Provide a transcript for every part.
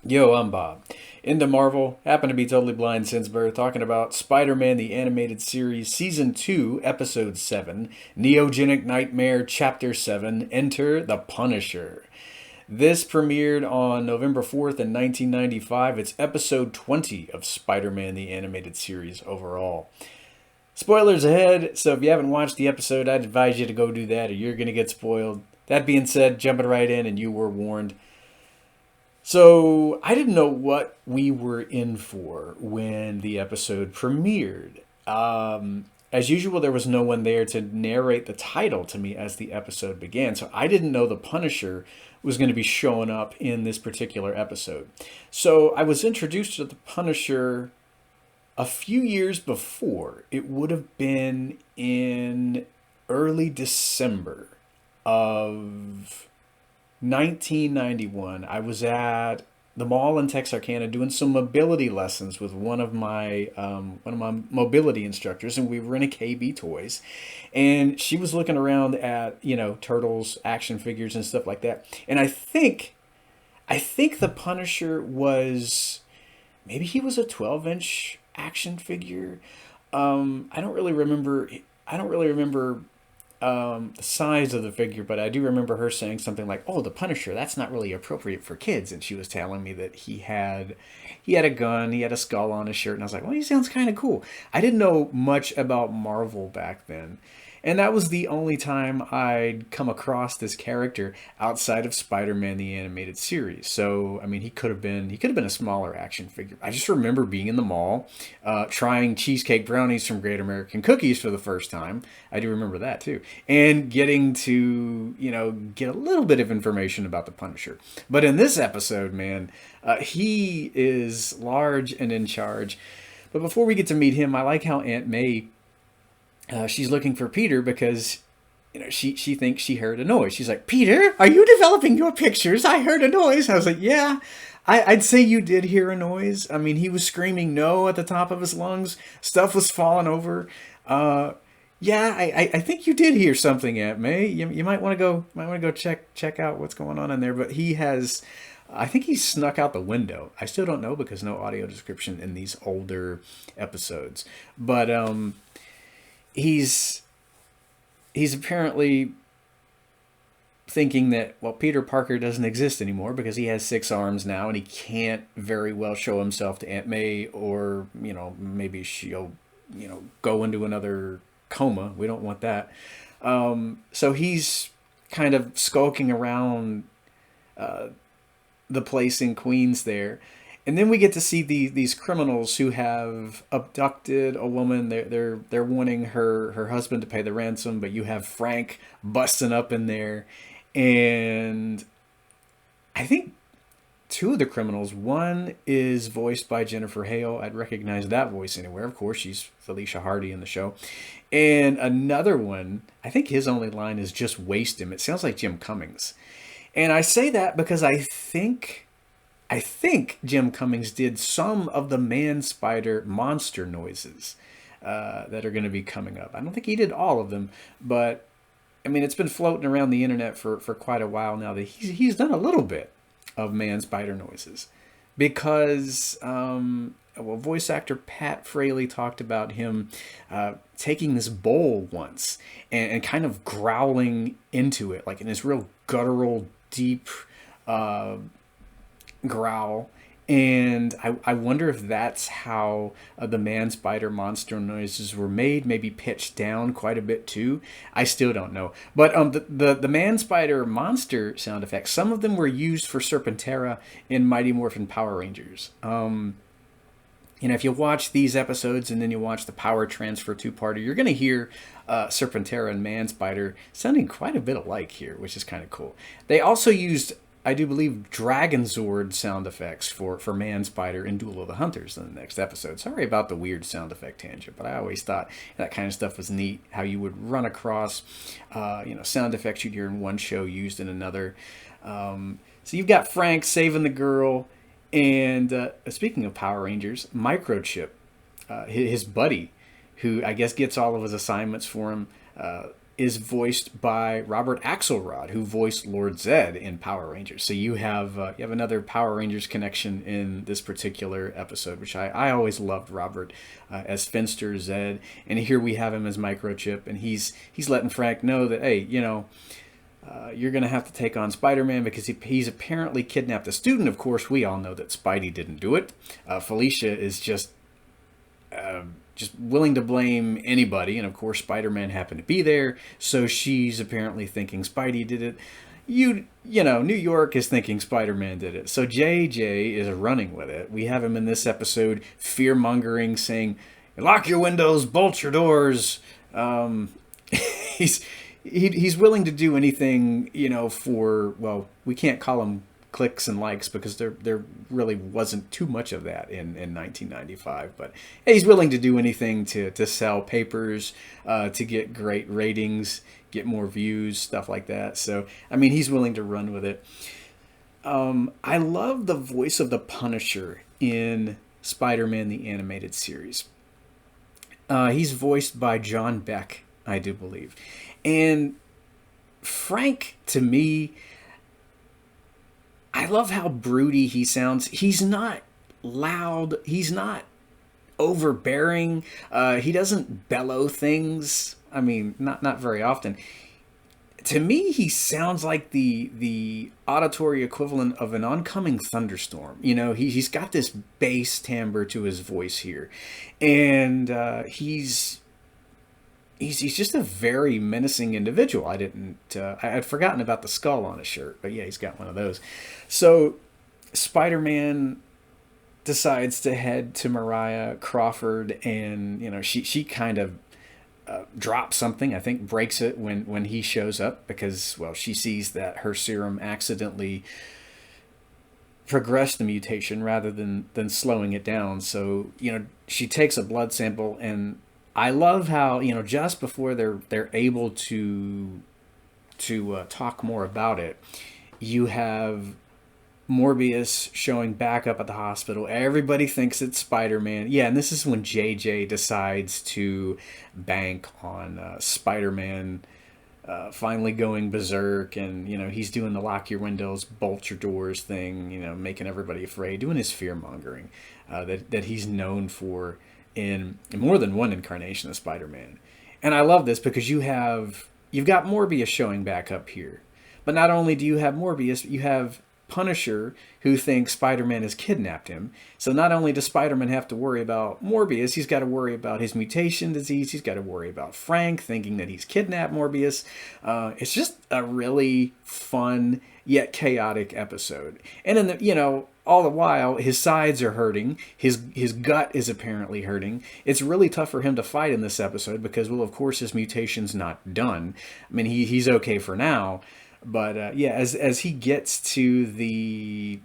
Yo, I'm Bob. Into Marvel, happen to be totally blind since birth, talking about Spider-Man the Animated Series Season 2, Episode 7, Neogenic Nightmare Chapter 7, Enter the Punisher. This premiered on November 4th in 1995. It's Episode 20 of Spider-Man the Animated Series overall. Spoilers ahead, so if you haven't watched the episode, I'd advise you to go do that or you're going to get spoiled. That being said, jumping right in and you were warned. So I didn't know what we were in for when the episode premiered. As usual, there was no one there to narrate the title to me as the episode began, so I didn't know the Punisher was going to be showing up in this particular episode. So I was introduced to the Punisher a few years before. It would have been in early December of 1991. I was at the mall in Texarkana doing some mobility lessons with one of my mobility instructors, and we were in a KB Toys, and she was looking around at turtles, action figures, and stuff like that. And I think the Punisher was, maybe he was a 12-inch action figure. I don't really remember. I don't really remember the size of the figure, but I do remember her saying something like, "Oh, the Punisher, that's not really appropriate for kids." And she was telling me that he had a gun, he had a skull on his shirt, and I was like, "Well, he sounds kind of cool." I didn't know much about Marvel back then. And that was the only time I'd come across this character outside of Spider-Man the animated series. So, I mean, he could have been a smaller action figure. I just remember being in the mall, trying cheesecake brownies from Great American Cookies for the first time. I do remember that too, and getting to get a little bit of information about the Punisher. But in this episode, man, he is large and in charge. But before we get to meet him, I like how Aunt May, she's looking for Peter because she thinks she heard a noise. She's like, "Peter, are you developing your pictures? I heard a noise." I was like, "Yeah, I'd say you did hear a noise. I mean, he was screaming no at the top of his lungs. Stuff was falling over. Uh, yeah, I think you did hear something, Aunt May. You might want to go check out what's going on in there." But he has, I think he snuck out the window. I still don't know because no audio description in these older episodes. But he's he's apparently thinking that, well, Peter Parker doesn't exist anymore because he has 6 arms now and he can't very well show himself to Aunt May, or maybe she'll go into another coma. We don't want that. So he's kind of skulking around the place in Queens there. And then we get to see these criminals who have abducted a woman. They're wanting her husband to pay the ransom, but you have Frank busting up in there, and I think two of the criminals. One is voiced by Jennifer Hale. I'd recognize that voice anywhere. Of course, she's Felicia Hardy in the show. And another one, I think his only line is just "waste him." It sounds like Jim Cummings. And I say that because I think Jim Cummings did some of the man spider monster noises that are going to be coming up. I don't think he did all of them, but I mean, it's been floating around the internet for quite a while now that he's done a little bit of man spider noises because, well, voice actor Pat Fraley talked about him taking this bowl once and kind of growling into it, like in this real guttural, deep uh, growl. And I wonder if that's how the man spider monster noises were made, maybe pitched down quite a bit too. I still don't know. But the man spider monster sound effects, some of them were used for Serpentera in Mighty Morphin Power Rangers. If you watch these episodes and then you watch the Power Transfer two-parter, you're going to hear Serpentera and Man Spider sounding quite a bit alike here, which is kind of cool. They also used, I do believe, Dragon Zord sound effects for Man Spider in Duel of the Hunters in the next episode. Sorry about the weird sound effect tangent, but I always thought that kind of stuff was neat, how you would run across sound effects you'd hear in one show used in another. So you've got Frank saving the girl. And speaking of Power Rangers, Microchip, his buddy, who I guess gets all of his assignments for him, is voiced by Robert Axelrod, who voiced Lord Zed in Power Rangers. So you have another Power Rangers connection in this particular episode, which I always loved Robert as Finster Zed, and here we have him as Microchip, and he's letting Frank know that, hey, you're going to have to take on Spider-Man because he's apparently kidnapped a student. Of course, we all know that Spidey didn't do it. Felicia is just willing to blame anybody, and of course Spider-Man happened to be there, so she's apparently thinking Spidey did it. New York is thinking Spider-Man did it. So JJ is running with it. We have him in this episode fear-mongering, saying, lock your windows, bolt your doors. He's willing to do anything, for, well, we can't call him clicks and likes because there really wasn't too much of that in 1995, but he's willing to do anything to sell papers, to get great ratings, get more views, stuff like that. So he's willing to run with it. I love the voice of the Punisher in Spider-Man the Animated Series. He's voiced by John Beck, I do believe, and Frank, to me, I love how broody he sounds. He's not loud. He's not overbearing. He doesn't bellow things. Not very often. To me, he sounds like the auditory equivalent of an oncoming thunderstorm. He's got this bass timbre to his voice here, and he's just a very menacing individual. I had forgotten about the skull on his shirt, but yeah, he's got one of those. So Spider-Man decides to head to Mariah Crawford, and she kind of drops something. I think breaks it when he shows up because, well, she sees that her serum accidentally progressed the mutation rather than slowing it down. So she takes a blood sample, and I love how just before they're able to talk more about it, you have Morbius showing back up at the hospital. Everybody thinks it's Spider-Man. Yeah, and this is when JJ decides to bank on Spider-Man finally going berserk, and he's doing the lock your windows, bolt your doors thing, making everybody afraid, doing his fear-mongering that he's known for in more than one incarnation of Spider-Man. And I love this because you've got Morbius showing back up here. But not only do you have Morbius, you have Punisher, who thinks Spider-Man has kidnapped him. So not only does Spider-Man have to worry about Morbius, he's got to worry about his mutation disease. He's got to worry about Frank thinking that he's kidnapped Morbius. It's just a really fun yet chaotic episode. And in all the while, his sides are hurting. His gut is apparently hurting. It's really tough for him to fight in this episode because, well, of course, his mutation's not done. He's okay for now. But as he gets to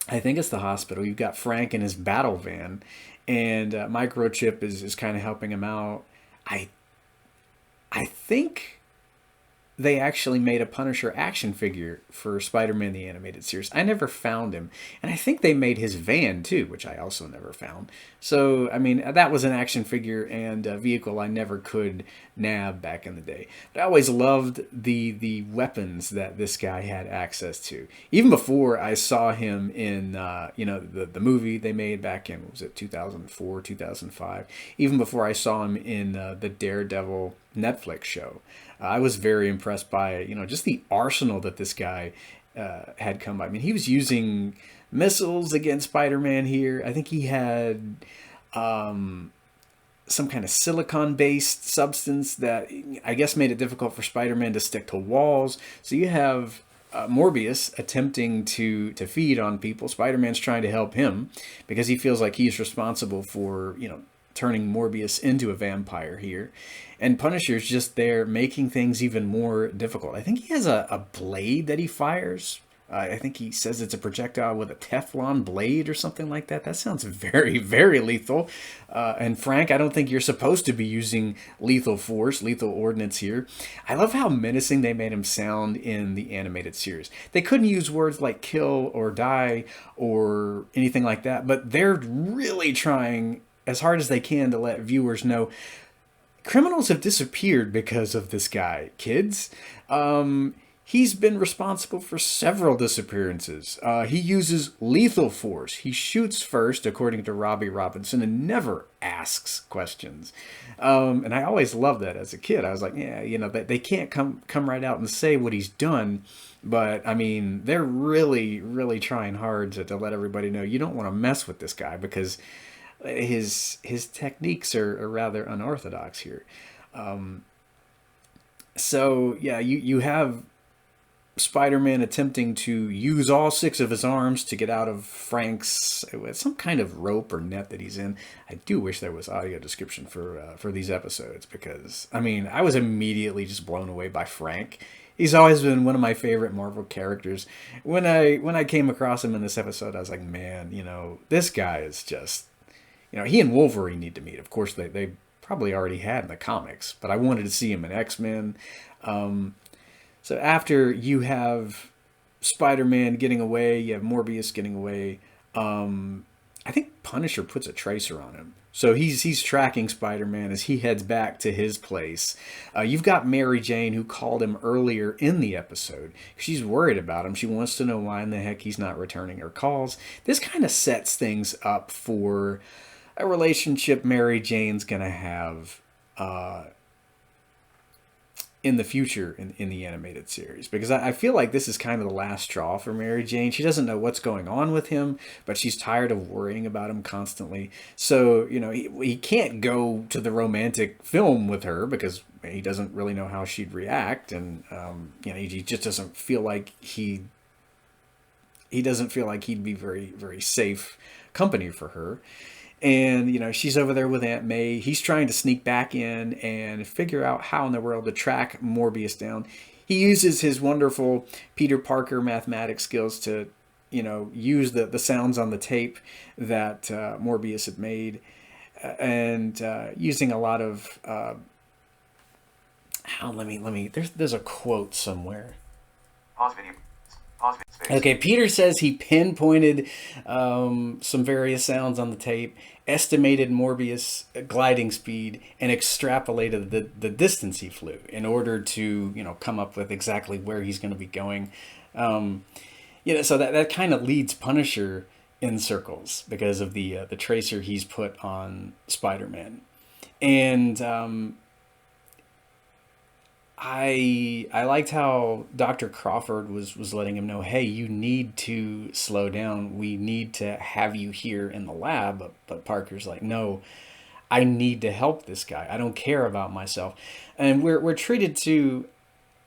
I think it's the hospital, you've got Frank in his battle van, and Microchip is kind of helping him out. I think they actually made a Punisher action figure for Spider-Man the Animated Series. I never found him. And I think they made his van too, which I also never found. So, that was an action figure and a vehicle I never could nab back in the day. But I always loved the weapons that this guy had access to. Even before I saw him in, the movie they made back in, was it 2004, 2005? Even before I saw him in the Daredevil Netflix show. I was very impressed by, just the arsenal that this guy had come by. He was using missiles against Spider-Man here. I think he had some kind of silicon-based substance that I guess made it difficult for Spider-Man to stick to walls. So you have Morbius attempting to feed on people. Spider-Man's trying to help him because he feels like he's responsible for, turning Morbius into a vampire here. And Punisher's just there making things even more difficult. I think he has a blade that he fires. I think he says it's a projectile with a Teflon blade or something like that. That sounds very, very lethal. And Frank, I don't think you're supposed to be using lethal force, lethal ordnance here. I love how menacing they made him sound in the animated series. They couldn't use words like kill or die or anything like that, but they're really trying as hard as they can to let viewers know criminals have disappeared because of this guy, kids. He's been responsible for several disappearances. He uses lethal force. He shoots first, according to Robbie Robinson, and never asks questions. And I always loved that as a kid. I was like, yeah, they can't come right out and say what he's done. But I mean, they're really, really trying hard to let everybody know you don't want to mess with this guy because his techniques are rather unorthodox here. So yeah, you have Spider-Man attempting to use all six of his arms to get out of Frank's some kind of rope or net that he's in. I do wish there was audio description for these episodes because I mean I was immediately just blown away by Frank. He's always been one of my favorite Marvel characters. When I came across him in this episode, I was like, man, this guy is just, he and Wolverine need to meet. Of course, they probably already had in the comics, but I wanted to see him in X-Men. So after you have Spider-Man getting away, you have Morbius getting away. I think Punisher puts a tracer on him. So he's tracking Spider-Man as he heads back to his place. You've got Mary Jane, who called him earlier in the episode. She's worried about him. She wants to know why in the heck he's not returning her calls. This kind of sets things up for a relationship Mary Jane's going to have in the future in the animated series, because I feel like this is kind of the last straw for Mary Jane. She doesn't know what's going on with him, but she's tired of worrying about him constantly. So, he can't go to the romantic film with her because he doesn't really know how she'd react. And, he just doesn't feel like he doesn't feel like he'd be very, very safe company for her. And, she's over there with Aunt May. He's trying to sneak back in and figure out how in the world to track Morbius down. He uses his wonderful Peter Parker mathematics skills to, use the sounds on the tape that Morbius had made. And using a lot of... there's a quote somewhere. Pause video. Okay, Peter says he pinpointed some various sounds on the tape, estimated Morbius' gliding speed, and extrapolated the distance he flew in order to, come up with exactly where he's going to be going. So that kind of leads Punisher in circles because of the tracer he's put on Spider-Man. And I liked how Dr. Crawford was letting him know, hey, you need to slow down. We need to have you here in the lab. But Parker's like, no, I need to help this guy. I don't care about myself. And we're treated to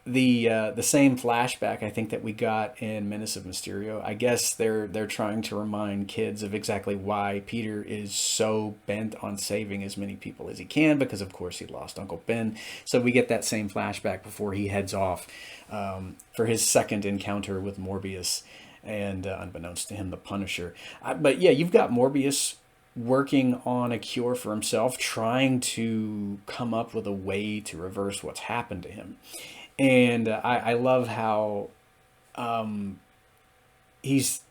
the same flashback I think that we got in Menace of Mysterio. I guess they're trying to remind kids of exactly why Peter is so bent on saving as many people as he can, because of course he lost Uncle Ben. So we get that same flashback before he heads off for his second encounter with Morbius and unbeknownst to him, the Punisher. But yeah, you've got Morbius working on a cure for himself, trying to come up with a way to reverse what's happened to him. And I love how he's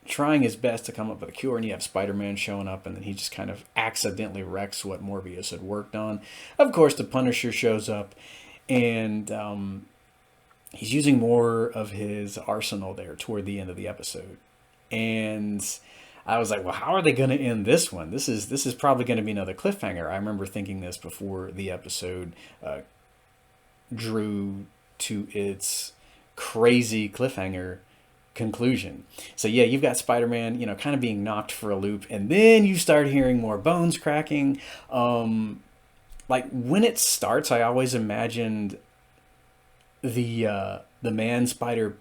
trying his best to come up with a cure, and you have Spider-Man showing up, and then he just kind of accidentally wrecks what Morbius had worked on. Of course, the Punisher shows up, and he's using more of his arsenal there toward the end of the episode. And I was like, well, how are they going to end this one? This is probably going to be another cliffhanger. I remember thinking this before the episode drew to its crazy cliffhanger conclusion. So yeah, you've got Spider-Man, kind of being knocked for a loop, and then you start hearing more bones cracking. Like when it starts, I always imagined the man spider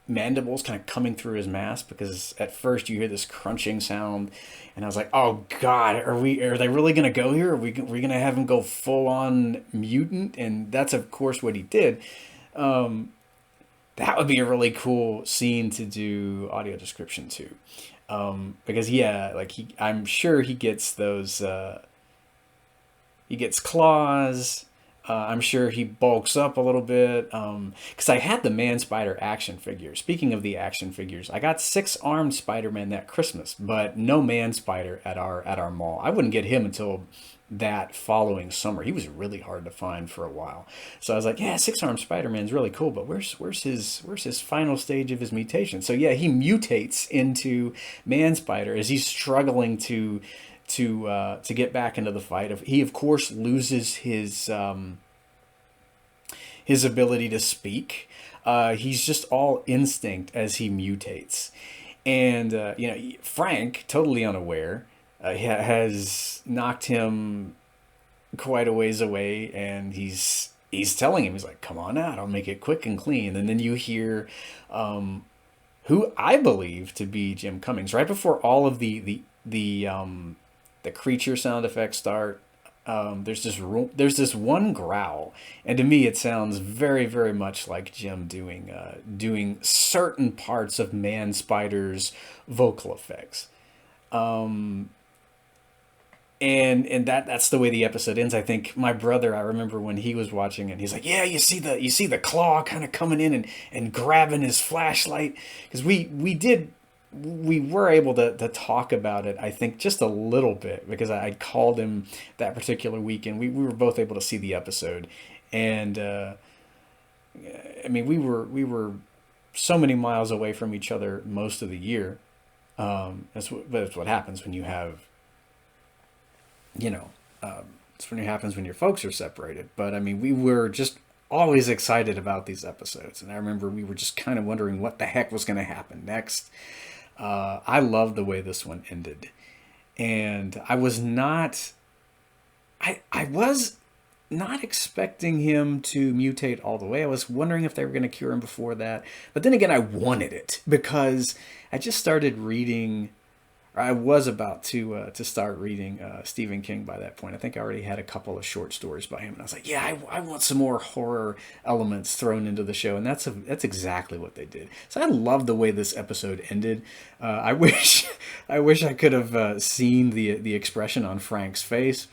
mandibles kind of coming through his mask, because at first you hear this crunching sound, and I was like, oh god, are they really gonna go here? Are we gonna have him go full on mutant? And that's of course what he did. That would be a really cool scene to do audio description to, because yeah, like I'm sure he gets those he gets claws. I'm sure he bulks up a little bit. Because I had the Man Spider action figure. Speaking of the action figures, I got 6-armed Spider-Man that Christmas, but no Man Spider at our mall. I wouldn't get him until that following summer. He was really hard to find for a while. So I was like, yeah, 6-armed Spider-Man's really cool, but where's his final stage of his mutation? So yeah, he mutates into Man Spider as he's struggling to get back into the fight. He of course loses his ability to speak. He's just all instinct as he mutates, and Frank, totally unaware, has knocked him quite a ways away, and he's telling him, he's like, "Come on out, I'll make it quick and clean." And then you hear, who I believe to be Jim Cummings, right before all of the creature sound effects start. There's this one growl, and to me it sounds very very much like Jim doing certain parts of Man Spider's vocal effects. Um, and that's the way the episode ends. I think my brother, I remember when he was watching it, he's like, yeah, you see the claw kind of coming in and grabbing his flashlight, because we were able to talk about it, I think, just a little bit, because I called him that particular weekend. We were both able to see the episode, and I mean, we were so many miles away from each other most of the year. That's what happens when you have, you know, it's when it happens when your folks are separated. But I mean, we were just always excited about these episodes, and I remember we were just kind of wondering what the heck was going to happen next. I love the way this one ended, and I was not expecting him to mutate all the way. I was wondering if they were going to cure him before that, but then again, I wanted it because I just started reading. I was about to start reading Stephen King by that point. I think I already had a couple of short stories by him, and I was like, yeah, I want some more horror elements thrown into the show, and that's exactly what they did. So I love the way this episode ended. I wish I could have seen the expression on Frank's face,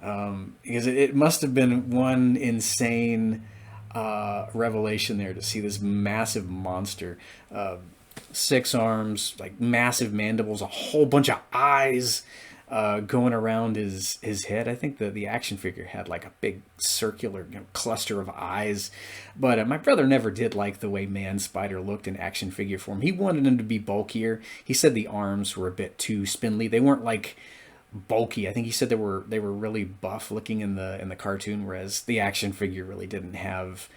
because it must have been one insane revelation there to see this massive monster. 6 arms, like massive mandibles, a whole bunch of eyes going around his head. I think the action figure had like a big circular, cluster of eyes. But my brother never did like the way Man Spider looked in action figure form. He wanted him to be bulkier. He said the arms were a bit too spindly. They weren't like bulky. I think he said they were really buff looking in the cartoon, whereas the action figure really didn't have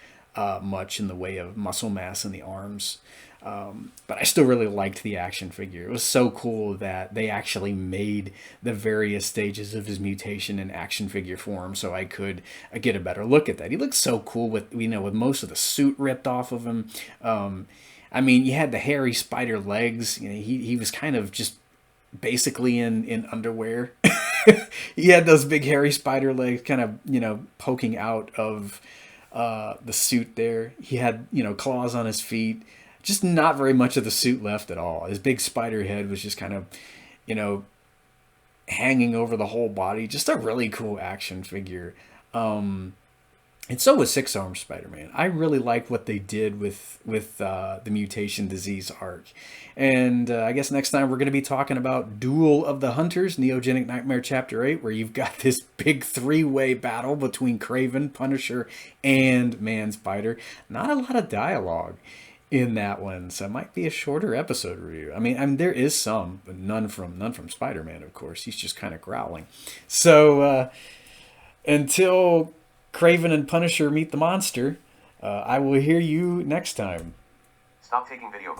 much in the way of muscle mass in the arms. But I still really liked the action figure. It was so cool that they actually made the various stages of his mutation in action figure form, so I could get a better look at that. He looked so cool with with most of the suit ripped off of him. I mean, you had the hairy spider legs. He was kind of just basically in underwear. He had those big hairy spider legs, kind of poking out of the suit there. He had claws on his feet. Just not very much of the suit left at all. His big spider head was just kind of, hanging over the whole body. Just a really cool action figure. And so was 6-armed Spider-Man. I really like what they did with the mutation disease arc. And I guess next time we're going to be talking about Duel of the Hunters, Neogenic Nightmare Chapter 8, where you've got this big 3-way battle between Kraven, Punisher, and Man Spider. Not a lot of dialogue in that one, so it might be a shorter episode review. I mean, there is some, but none from Spider-Man, of course. He's just kind of growling. So until Kraven and Punisher meet the monster, I will hear you next time. Stop taking video.